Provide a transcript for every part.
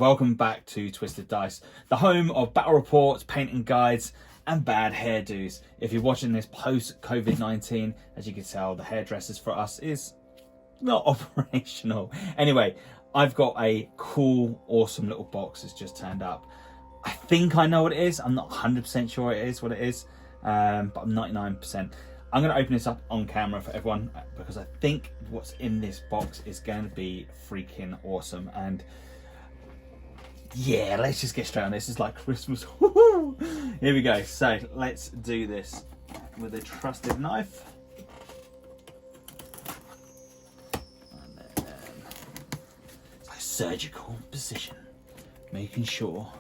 welcome back to Twisted Dice, the home of battle reports, painting guides, and bad hairdos. If you're watching this post-COVID-19, as you can tell, the hairdressers for us is not operational. Anyway, I've got a cool, awesome little box that's just turned up. I think I know what it is. I'm not 100% sure it is what it is, but I'm 99%. I'm going to open this up on camera for everyone because I think what's in this box is going to be freaking awesome. And yeah, let's just get straight on this. It's like Christmas. Here we go. So let's do this with a trusted knife. And then it's like surgical precision, making sure.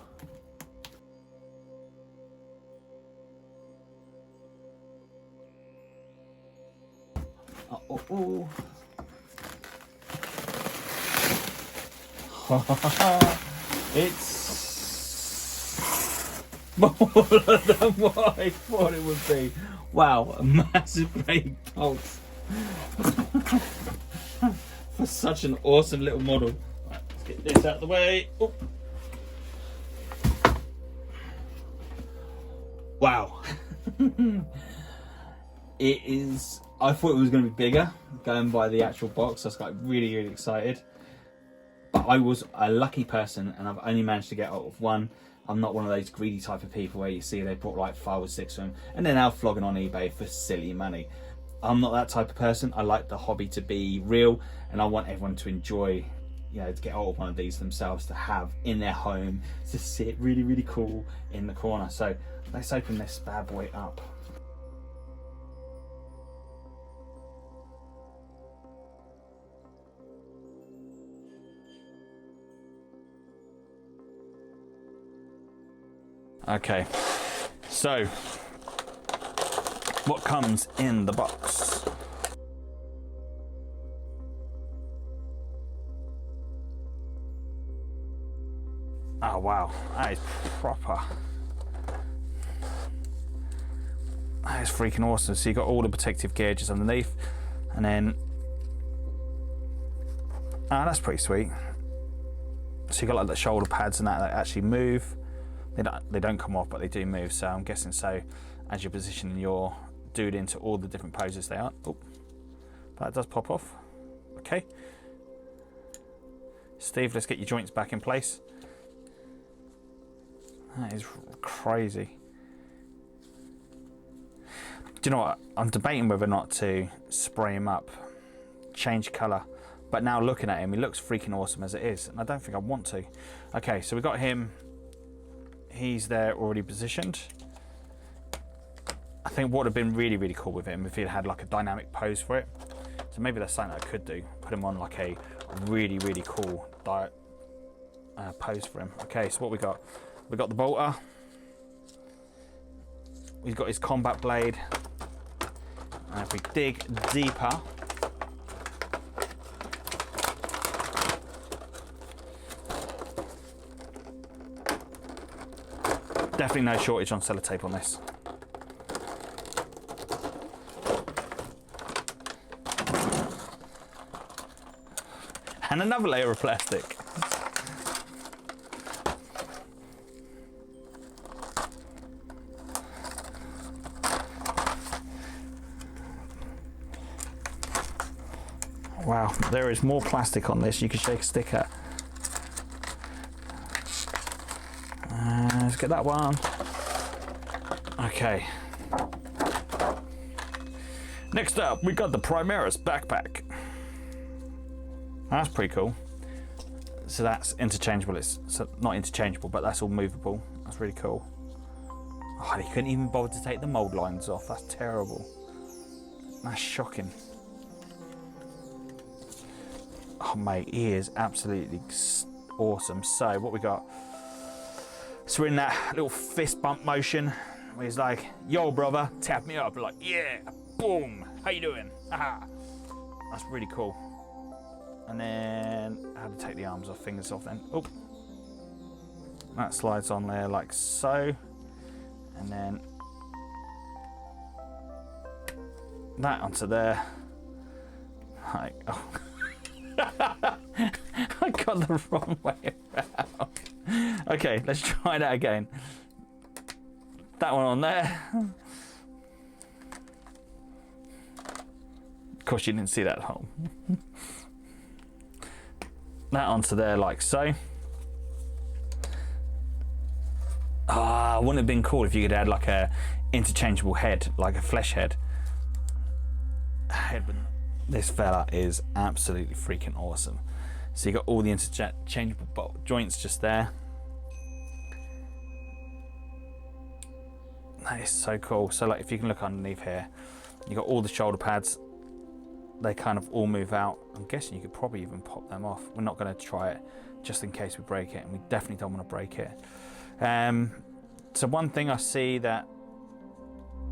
Oh. It's smaller than what I thought it would be. Wow, a massive great box for such an awesome little model. Right, let's get this out of the way. Oh. Wow. It is. I thought it was going to be bigger, going by the actual box. I was like really excited. But I was a lucky person, and I've only managed to get out of one. I'm not one of those greedy type of people where you see they brought like 5 or 6 of them, and they're now flogging on eBay for silly money. I'm not that type of person. I like the hobby to be real, and I want everyone to enjoy, you know, to get hold of one of these themselves, to have in their home, to sit really cool in the corner. So let's open this bad boy up. Okay, so what comes in the box? Oh wow, that is proper. That is freaking awesome. So you got all the protective gauges underneath, and then that's pretty sweet. So you got like the shoulder pads and that actually move. They don't come off, but they do move, so I'm guessing so as you're positioning your dude into all the different poses they are. Oh, that does pop off. Okay. Steve, let's get your joints back in place. That is crazy. Do you know what? I'm debating whether or not to spray him up, change colour, but now looking at him, he looks freaking awesome as it is, and I don't think I want to. Okay, so we got him. He's there already positioned. I think what would have been really cool with him if he had like a dynamic pose for it. So maybe that's something I could do. Put him on like a really cool pose for him. Okay, so what we got? We got the bolter. He's got his combat blade. And if we dig deeper, definitely no shortage on sellotape on this. And another layer of plastic. Wow, there is more plastic on this you can shake a stick at. Let's get that one. Okay. Next up, we got the Primaris backpack. That's pretty cool. So that's interchangeable. It's not interchangeable, but that's all movable. That's really cool. Oh, they couldn't even bother to take the mold lines off. That's terrible. That's shocking. Oh mate, he is absolutely awesome. So what we got? So we're in that little fist bump motion where he's like, yo brother, tap me up. We're like, yeah, boom, how you doing? Aha. That's really cool. And then how to take the arms off, fingers off then. Oh, that slides on there like so. And then that onto there. Like, oh. I got the wrong way around. Okay, let's try that again. That one on there. Of course, you didn't see that hole. That onto there like so. Ah, wouldn't it have been cool if you could add like a interchangeable head, like a flesh head. This fella is absolutely freaking awesome. So you got all the interchangeable joints just there. That is so cool. So like if you can look underneath here, you got all the shoulder pads. They kind of all move out. I'm guessing you could probably even pop them off. We're not going to try it just in case we break it, and we definitely don't want to break it. So one thing I see that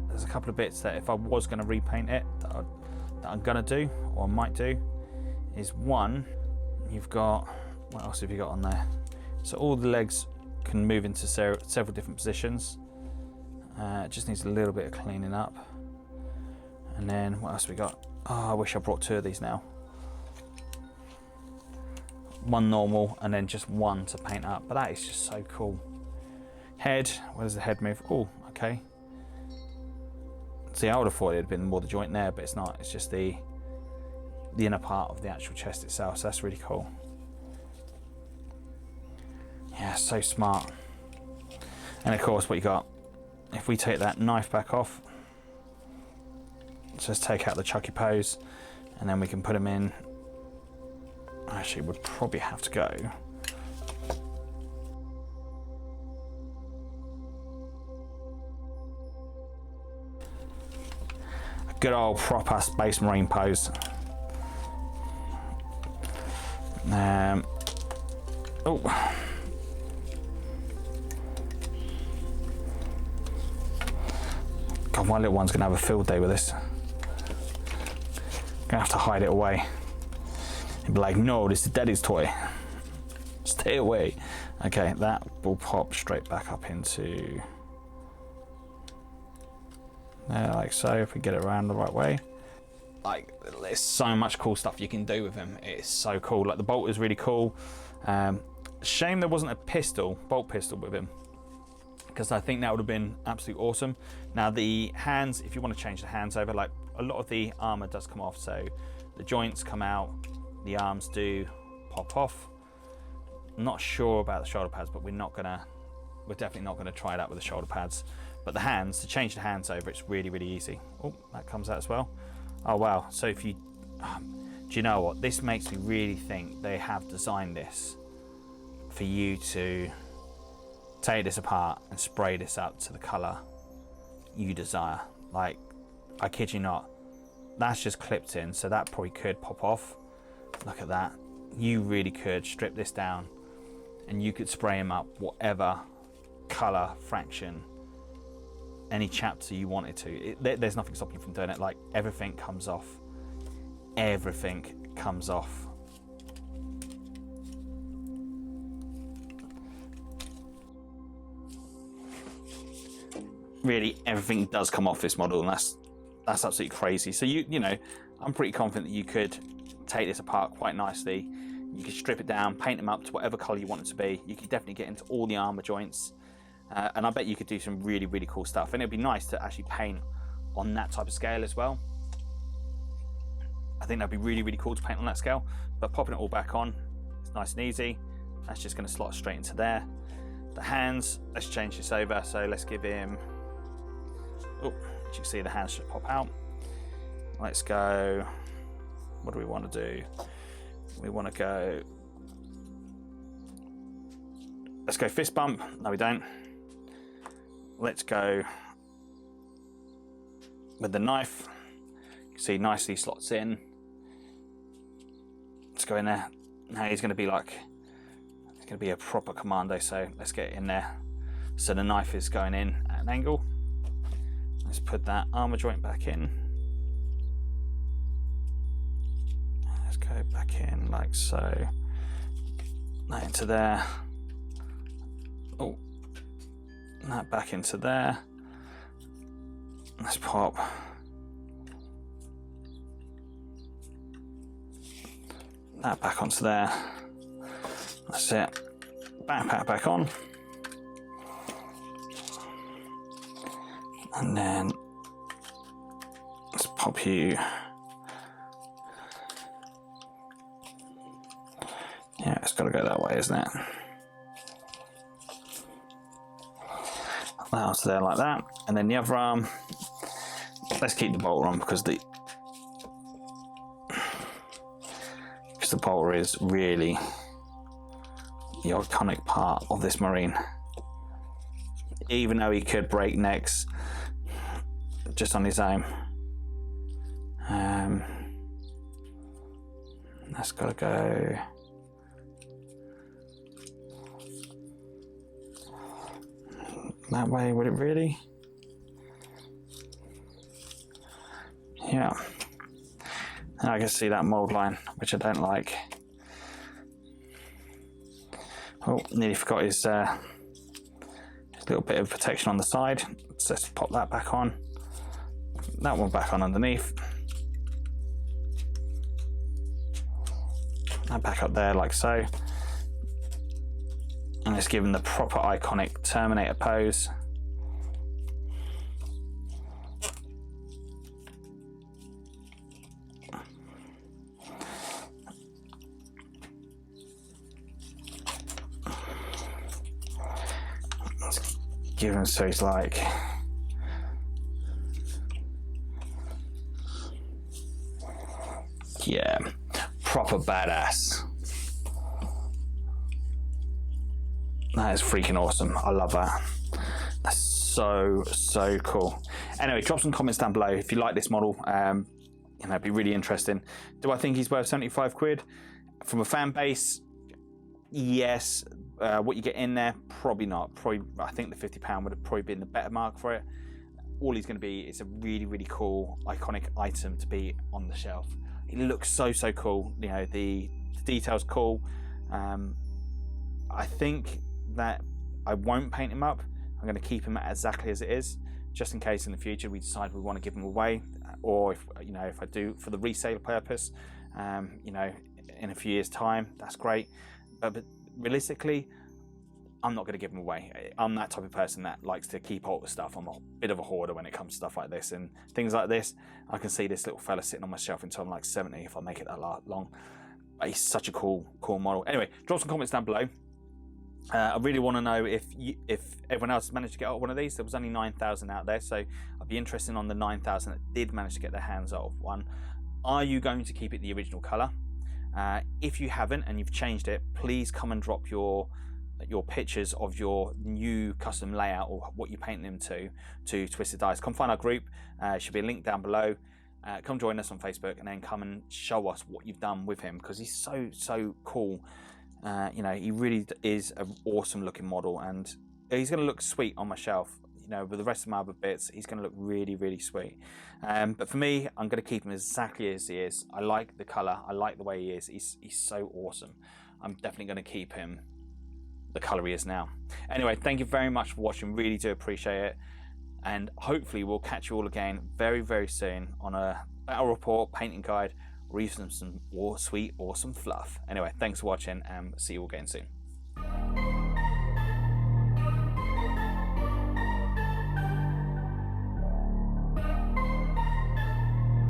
there's a couple of bits that if I was going to repaint it that I'm going to do, or I might do, is one, you've got, what else have you got on there? So all the legs can move into several different positions. It just needs a little bit of cleaning up. And then what else we got? Oh, I wish I brought two of these now. One normal and then just one to paint up, but that is just so cool. Head, where does the head move? Oh, okay. See, I would have thought it had been more the joint there, but it's not. It's just the inner part of the actual chest itself, so that's really cool. Yeah, so smart. And of course, what you got, if we take that knife back off, so let's take out the chucky pose, and then we can put them in. Actually, would probably have to go. A good old proper Space Marine pose. Oh. God, my little one's gonna have a field day with this. Gonna have to hide it away. And be like, no, this is daddy's toy. Stay away. Okay, that will pop straight back up into there, like so, if we get it around the right way. Like, there's so much cool stuff you can do with him. It's so cool. Like, the bolt is really cool. Shame there wasn't a bolt pistol with him, because I think that would have been absolutely awesome. Now the hands, if you want to change the hands over, like a lot of the armor does come off, so the joints come out, the arms do pop off. I'm not sure about the shoulder pads, but we're definitely not gonna try that with the shoulder pads. But the hands, to change the hands over, it's really, really easy. Oh, that comes out as well. Oh wow, so if you, do you know what? This makes me really think they have designed this for you to take this apart and spray this up to the color you desire. Like, I kid you not, that's just clipped in, so that probably could pop off. Look at that. You really could strip this down and you could spray him up whatever color fraction, any chapter you wanted to. There's nothing stopping you from doing it. Like, everything comes off. Everything comes off. Really, everything does come off this model, and that's absolutely crazy. So you know, I'm pretty confident that you could take this apart quite nicely. You could strip it down, paint them up to whatever color you want it to be. You could definitely get into all the armor joints, and I bet you could do some really, really cool stuff. And it'd be nice to actually paint on that type of scale as well. I think that'd be really, really cool to paint on that scale. But popping it all back on, it's nice and easy. That's just going to slot straight into there. The hands, let's change this over. So let's give him, oh, as you can see, the hands should pop out. Let's go, what do we want to do? We want to go, let's go fist bump. No, we don't. Let's go with the knife. You can see nicely slots in. Let's go in there. Now he's going to be like, he's going to be a proper commando, so let's get in there. So the knife is going in at an angle. Let's put that armor joint back in. Let's go back in like so. That into there. Oh, that back into there. Let's pop that back onto there. That's it. Backpack back on. And then let's pop you. Yeah, it's got to go that way, isn't it? That was there like that. And then the other arm, let's keep the bolter on because the bolter is really the iconic part of this Marine. Even though he could break necks just on his own. That's got to go. That way, would it really? Yeah. And I can see that mold line, which I don't like. Oh, nearly forgot his little bit of protection on the side. So let's pop that back on. That one back on underneath. That back up there like so. And let's give him the proper iconic Terminator pose. Let's give him so he's like, yeah, proper badass. That is freaking awesome. I love that. That's so cool. Anyway, drop some comments down below if you like this model. You know, it'd be really interesting. Do I think he's worth 75 quid? From a fan base, yes. What you get in there, probably not. Probably, I think the £50 would have probably been the better mark for it. All he's going to be is a really cool, iconic item to be on the shelf. He looks so cool. You know, the detail's cool. I think that I won't paint him up. I'm going to keep him exactly as it is, just in case in the future we decide we want to give him away, or if you know, if I do for the resale purpose, you know, in a few years' time, that's great. But realistically, I'm not going to give them away. I'm that type of person that likes to keep hold of stuff. I'm a bit of a hoarder when it comes to stuff like this and things like this. I can see this little fella sitting on my shelf until I'm like 70 if I make it that long. But he's such a cool model. Anyway, drop some comments down below. I really want to know if everyone else managed to get one of these. There was only 9,000 out there, so I'd be interested on the 9,000 that did manage to get their hands on one. Are you going to keep it the original colour? If you haven't and you've changed it, please come and drop your pictures of your new custom layout or what you paint them to Twisted Dice. Come find our group. Should be a link down below. Come join us on Facebook and then come and show us what you've done with him, because he's so cool. You know, he really is an awesome looking model, and he's going to look sweet on my shelf. You know, with the rest of my other bits, he's going to look really sweet. But for me, I'm going to keep him exactly as he is. I like the color. I like the way he is. He's so awesome. I'm definitely going to keep him the color he is now. Anyway, thank you very much for watching. Really do appreciate it. And hopefully we'll catch you all again very soon on a battle report, painting guide, or even some sweet, awesome fluff. Anyway, thanks for watching and see you all again soon.